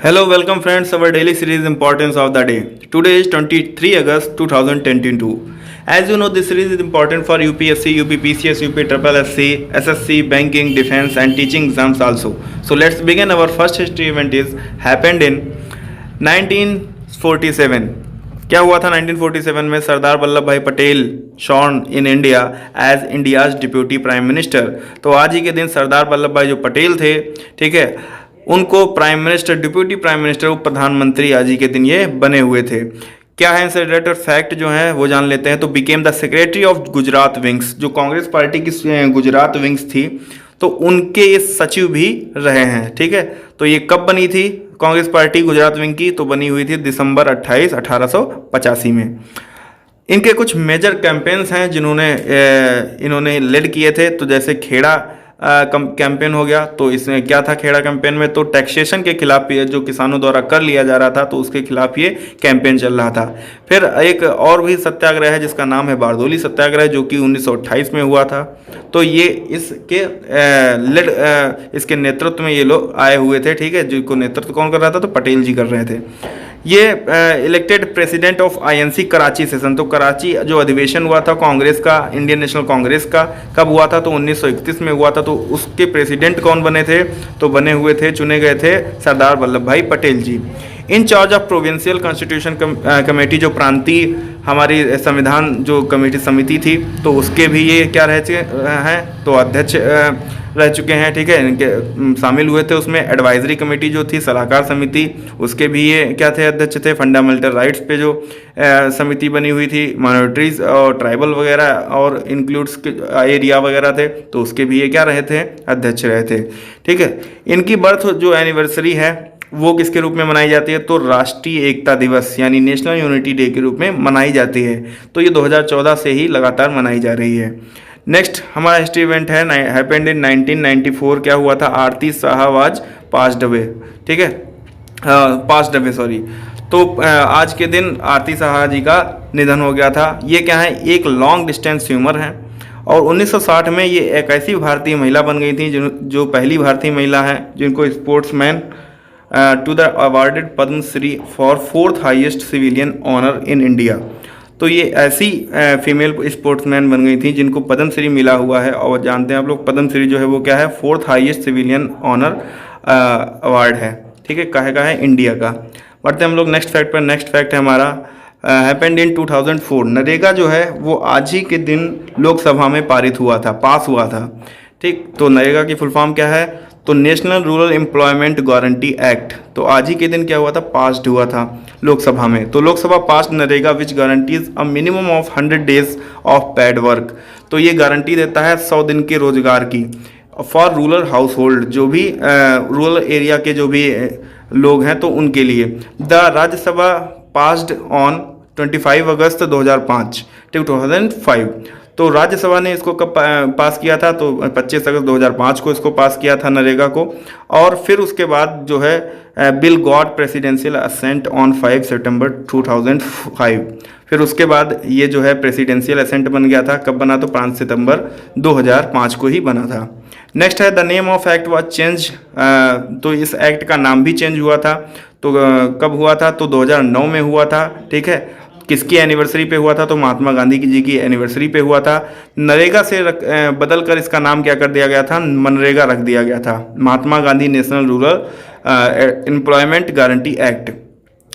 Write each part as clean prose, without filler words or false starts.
Hello, welcome friends. Our daily series importance of the day. Today is 23 August 2022. As you know, this series is important for UPSC, UPPCS, UP SSC, SSC, banking, defense, and teaching exams also. So let's begin. Our first history event is happened in 1947. क्या हुआ था 1947 में? Sardar Vallabhbhai Patel sworn in India as India's deputy prime minister. तो आज ही के दिन सरदार वल्लभ भाई जो पटेल थे, ठीक है, उनको prime minister, deputy prime minister, उप प्रधानमंत्री आज ही के दिन ये बने हुए थे। क्या है इनसे रिलेटेड फैक्ट जो है वो जान लेते हैं। तो became the secretary of Gujarat wings, जो कांग्रेस पार्टी की गुजरात विंग्स थी, तो उनके ये सचिव भी रहे हैं। ठीक है, तो ये कब बनी थी कांग्रेस पार्टी गुजरात विंग की? तो बनी हुई थी दिसंबर 28, 1885 में। इनके कुछ मेजर कैंपेन्स हैं जिन्होंने इन्होंने लीड किए थे। तो जैसे खेड़ा कैंपेन हो गया, तो इसमें क्या था खेड़ा कैंपेन में? तो टैक्सेशन के खिलाफ जो किसानों द्वारा कर लिया जा रहा था, तो उसके खिलाफ ये कैंपेन चल रहा था। फिर एक और भी सत्याग्रह है जिसका नाम है बारदोली सत्याग्रह, जो कि 1928 में हुआ था। तो ये इसके नेतृत्व में ये लोग आए हुए थे। ठीक है, जिनको नेतृत्व कौन कर रहा था? तो पटेल जी कर रहे थे। ये elected president of INC Karachi session. तो कराची जो अधिवेशन हुआ था कांग्रेस का, इंडियन नेशनल कांग्रेस का, कब हुआ था? तो 1931 में हुआ था। तो उसके प्रेसिडेंट कौन बने थे? तो बने हुए थे, चुने गए थे Sardar Vallabhbhai Patel ji. In charge of provincial constitution committee, जो प्रांतीय हमारी संविधान जो कमेटी समिति थी, तो उसके भी ये क्या रहे हैं? तो अध्यक्ष रह चुके हैं। ठीक है, इनके शामिल हुए थे उसमें। एडवाइजरी कमेटी जो थी, सलाहकार समिति, उसके भी ये क्या थे? अध्यक्ष थे। फंडामेंटल राइट्स पे जो समिति बनी हुई थी, माइनॉरिटीज़ और ट्राइबल वगैरह और इंक्लूड्स एरिया वगैरह थे, तो उसके भी ये क्या रहे थे? अध्यक्ष रहे थे। ठीक है, इनकी बर्थ जो एनिवर्सरी है वो किसके रूप में मनाई जाती है? तो राष्ट्रीय एकता दिवस यानी नेशनल यूनिटी डे के रूप में मनाई जाती है। तो ये 2014 से ही लगातार मनाई जा रही है। नेक्स्ट हमारा हिस्ट्री इवेंट है हैपेंड इन 1994। क्या हुआ था? आरती शाह वाज पास्ड अवे। ठीक है, पास्ड अवे सॉरी। तो आज के दिन आरती शाह जी का निधन हो गया था। ये क्या है? एक लॉन्ग डिस्टेंस स्विमर है और 1960 में ये एक ऐसी भारतीय महिला बन गई थी जो पहली भारतीय महिला है जिनको sportsman to the awarded Padma Shri for 4th highest civilian honour in India. तो ये ऐसी फीमेल स्पोर्ट्समैन बन गई थी जिनको पद्म श्री मिला हुआ है। और जानते हैं आप लोग पद्म श्री जो है वो क्या है? 4th highest civilian honour award है। ठीक है, का है इंडिया का। बढ़ते हम लोग नेक्स्ट फैक्ट पर। नेक्स्ट फैक्ट है हमारा हैपेंड इन 2004। नरेगा जो है वो आज ही के दिन लोकसभा में पारित हुआ था, पास हुआ था। ठीक, तो नरेगा की फुल फॉर्म क्या है? तो national Rural Employment Guarantee act. तो आज ही के दिन क्या हुआ था? पास्ड हुआ था लोकसभा में। तो Lok Sabha passed NREGA which guarantees a minimum of 100 days of paid work. तो ये गारंटी देता है 100 दिन के रोजगार की फॉर रूरल हाउस होल्ड, जो भी रूरल एरिया के जो भी लोग हैं तो उनके लिए। द राज्यसभा पास्ड ऑन 25 अगस्त 2005 2005। तो राज्यसभा ने इसको कब पास किया था? तो 25 अगस्त 2005 को इसको पास किया था नरेगा को। और फिर उसके बाद जो है bill got presidential assent on 5 सितंबर 2005। फिर उसके बाद ये जो है प्रेसिडेंशियल असेंट बन गया था। कब बना? तो 5 सितंबर 2005 को ही बना था। नेक्स्ट है the name of act was change. तो इस एक्ट का नाम भी चेंज हुआ था। तो कब हुआ था? तो 2009 में हुआ था। ठीक है, किसकी एनिवर्सरी पे हुआ था? तो महात्मा गांधी जी की एनिवर्सरी पे हुआ था। नरेगा से बदल कर इसका नाम क्या कर दिया गया था? मनरेगा रख दिया गया था। Mahatma Gandhi National Rural Employment Guarantee Act.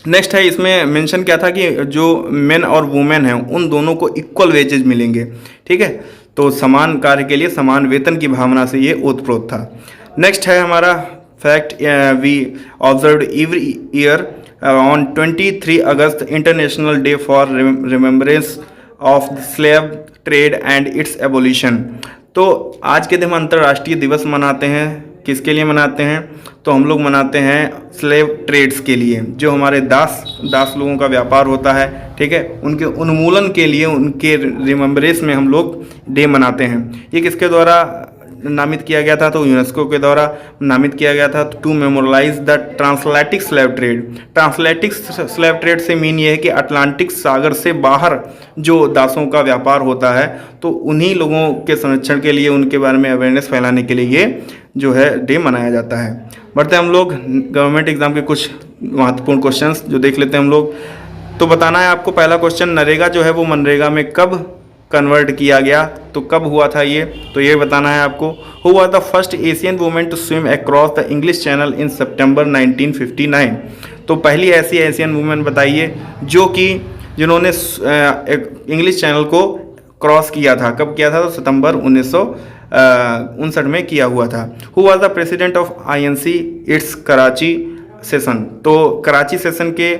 Next है, इसमें मेंशन क्या था कि जो मेन और वुमेन हैं उन दोनों को इक्वल वेजेज मिलेंगे। ठीक है, तो समान कार्य के लिए समान वेतन की भावना से ये ओतप्रोत था। नेक्स्ट है हमारा fact we observe every year on 23 अगस्त international day for remembrance of slave trade and its abolition. तो आज के दिन हम अंतर्राष्ट्रीय दिवस मनाते हैं। किसके लिए मनाते हैं? तो हम लोग मनाते हैं स्लेव ट्रेड्स के लिए, जो हमारे दास लोगों का व्यापार होता है। ठीक है, उनके उन्मूलन के लिए, उनके रिमेम्बरेंस में हम लोग डे मनाते हैं। ये किसके द्वारा नामित किया गया था? तो यूनेस्को के द्वारा नामित किया गया था to memorialize the transatlantic slave trade. Transatlantic slave trade से मीन ये है कि अटलांटिक सागर से बाहर जो दासों का व्यापार होता है, तो उन्हीं लोगों के संरक्षण के लिए, उनके बारे में अवेयरनेस फैलाने के लिए ये जो है डे मनाया जाता है। बढ़ते हम लोग गवर्नमेंट एग्जाम के कुछ महत्वपूर्ण क्वेश्चंस जो देख लेते हैं हम लोग। तो बताना है आपको पहला क्वेश्चन, नरेगा जो है वो मनरेगा में कब कन्वर्ट किया गया, तो कब हुआ था ये, तो ये बताना है आपको। Who was the first Asian women to swim across the English Channel in September 1959। तो पहली ऐसी एशियन वुमेन बताइए जो कि जिन्होंने इंग्लिश चैनल को क्रॉस किया था। कब किया था, तो सितंबर 1959 में किया हुआ था। Who was the president of INC it's Karachi session. तो कराची सेशन के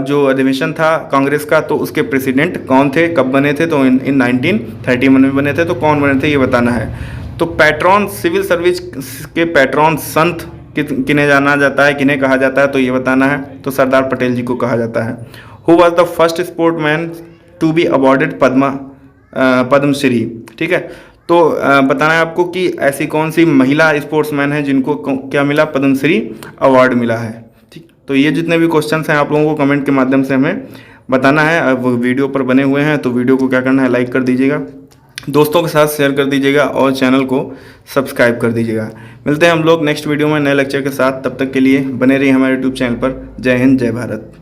जो अधिवेशन था कांग्रेस का, तो उसके प्रेसिडेंट कौन थे, कब बने थे, तो इन 1931 में बने थे। तो कौन बने थे ये बताना है। तो पैट्रॉन, सिविल सर्विस के पैट्रॉन संत किन्हें जाना जाता है, किन्हें कहा जाता है, तो ये बताना है। तो सरदार पटेल जी को कहा जाता है। Who was the first sportsman to be awarded Padma Shri. ठीक है, तो बताना है आपको कि ऐसी कौन सी महिला स्पोर्ट्समैन है जिनको क्या मिला, पद्मश्री अवार्ड मिला है। ठीक, तो ये जितने भी क्वेश्चंस हैं आप लोगों को कमेंट के माध्यम से हमें बताना है। अब वीडियो पर बने हुए हैं तो वीडियो को क्या करना है, लाइक कर दीजिएगा, दोस्तों के साथ शेयर कर दीजिएगा और चैनल को सब्सक्राइब कर दीजिएगा। मिलते हैं हम लोग नेक्स्ट वीडियो में नए लेक्चर के साथ, तब तक के लिए बने रहिए हमारे यूट्यूब चैनल पर। जय हिंद, जय भारत।